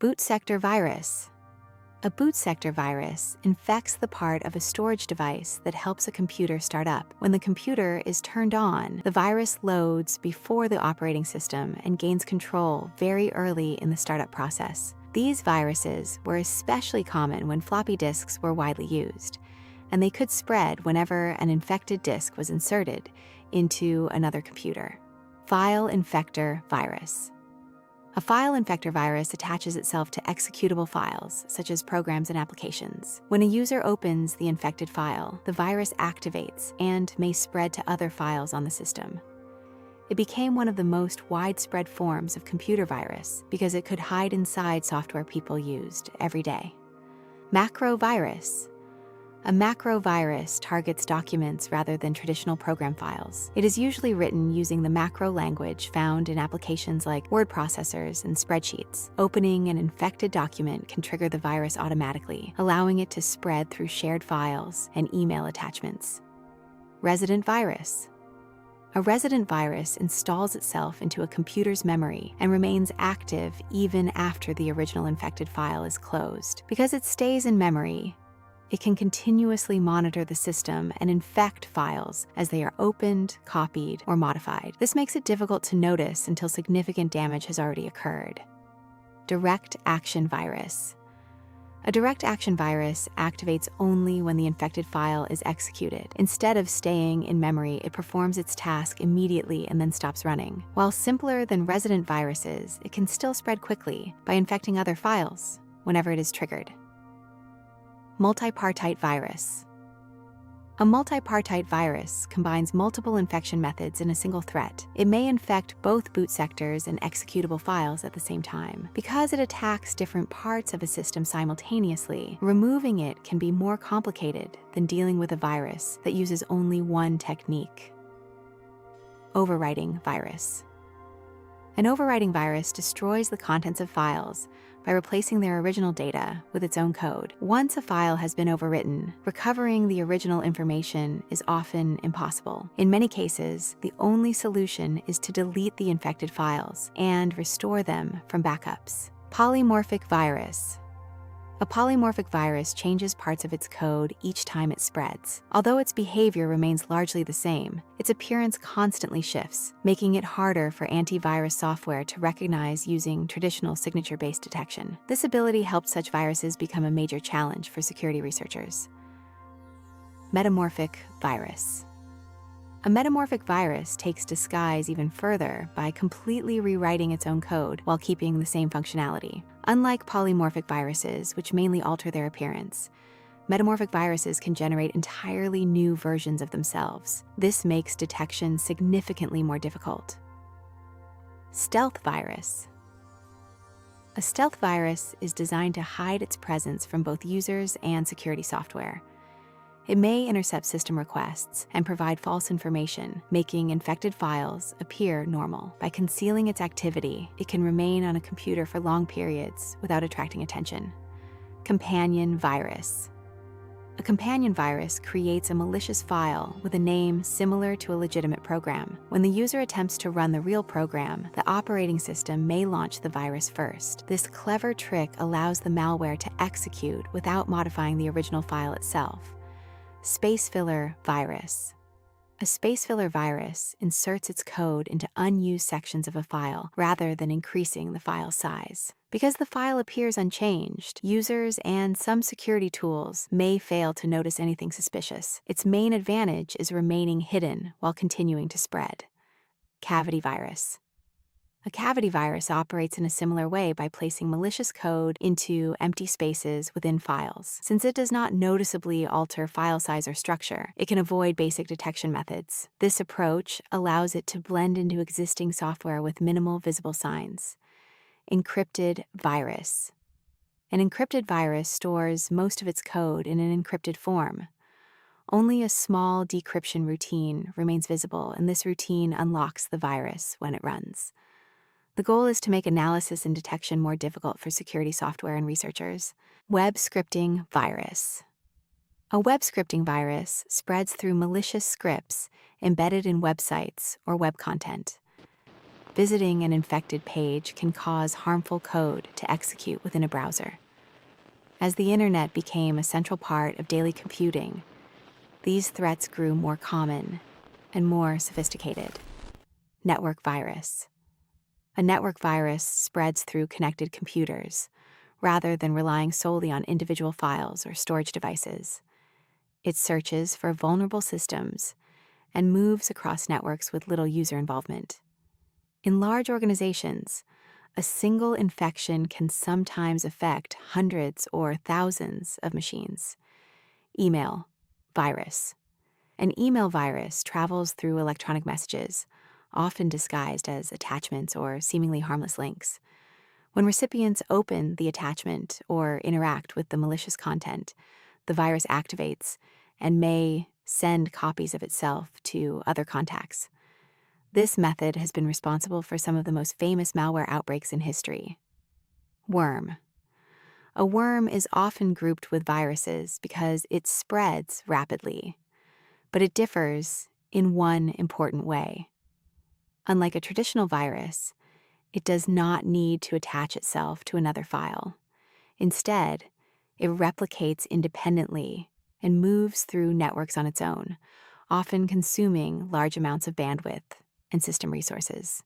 Boot sector virus. A boot sector virus infects the part of a storage device that helps a computer start up. When the computer is turned on, the virus loads before the operating system and gains control very early in the startup process. These viruses were especially common when floppy disks were widely used, and they could spread whenever an infected disk was inserted into another computer. File infector virus. A file infector virus attaches itself to executable files, such as programs and applications. When a user opens the infected file, the virus activates and may spread to other files on the system. It became one of the most widespread forms of computer virus because it could hide inside software people used every day. Macro virus. A macro virus targets documents rather than traditional program files. It is usually written using the macro language found in applications like word processors and spreadsheets. Opening an infected document can trigger the virus automatically, allowing it to spread through shared files and email attachments. Resident virus. A resident virus installs itself into a computer's memory and remains active even after the original infected file is closed. Because it stays in memory, it can continuously monitor the system and infect files as they are opened, copied, or modified. This makes it difficult to notice until significant damage has already occurred. Direct action virus. A direct action virus activates only when the infected file is executed. Instead of staying in memory, it performs its task immediately and then stops running. While simpler than resident viruses, it can still spread quickly by infecting other files whenever it is triggered. Multipartite virus. A multipartite virus combines multiple infection methods in a single threat. It may infect both boot sectors and executable files at the same time. Because it attacks different parts of a system simultaneously, removing it can be more complicated than dealing with a virus that uses only one technique. Overwriting virus. An overwriting virus destroys the contents of files by replacing their original data with its own code. Once a file has been overwritten, recovering the original information is often impossible. In many cases, the only solution is to delete the infected files and restore them from backups. Polymorphic virus. A polymorphic virus changes parts of its code each time it spreads. Although its behavior remains largely the same, its appearance constantly shifts, making it harder for antivirus software to recognize using traditional signature-based detection. This ability helped such viruses become a major challenge for security researchers. Metamorphic Virus. A metamorphic virus takes disguise even further by completely rewriting its own code while keeping the same functionality. Unlike polymorphic viruses, which mainly alter their appearance, metamorphic viruses can generate entirely new versions of themselves. This makes detection significantly more difficult. Stealth virus. A stealth virus is designed to hide its presence from both users and security software. It may intercept system requests and provide false information, making infected files appear normal. By concealing its activity, it can remain on a computer for long periods without attracting attention. Companion virus. A companion virus creates a malicious file with a name similar to a legitimate program. When the user attempts to run the real program, the operating system may launch the virus first. This clever trick allows the malware to execute without modifying the original file itself. Spacefiller Virus. A spacefiller virus inserts its code into unused sections of a file rather than increasing the file size. Because the file appears unchanged, users and some security tools may fail to notice anything suspicious. Its main advantage is remaining hidden while continuing to spread. Cavity virus. A cavity virus operates in a similar way by placing malicious code into empty spaces within files. Since it does not noticeably alter file size or structure, it can avoid basic detection methods. This approach allows it to blend into existing software with minimal visible signs. Encrypted Virus. An encrypted virus stores most of its code in an encrypted form. Only a small decryption routine remains visible, and this routine unlocks the virus when it runs. The goal is to make analysis and detection more difficult for security software and researchers. Web scripting virus. A web scripting virus spreads through malicious scripts embedded in websites or web content. Visiting an infected page can cause harmful code to execute within a browser. As the internet became a central part of daily computing, these threats grew more common and more sophisticated. Network virus. A network virus spreads through connected computers, rather than relying solely on individual files or storage devices. It searches for vulnerable systems and moves across networks with little user involvement. In large organizations, a single infection can sometimes affect hundreds or thousands of machines. Email virus. An email virus travels through electronic messages, often disguised as attachments or seemingly harmless links. When recipients open the attachment or interact with the malicious content, the virus activates and may send copies of itself to other contacts. This method has been responsible for some of the most famous malware outbreaks in history. Worm. A worm is often grouped with viruses because it spreads rapidly, but it differs in one important way. Unlike a traditional virus, it does not need to attach itself to another file. Instead, it replicates independently and moves through networks on its own, often consuming large amounts of bandwidth and system resources.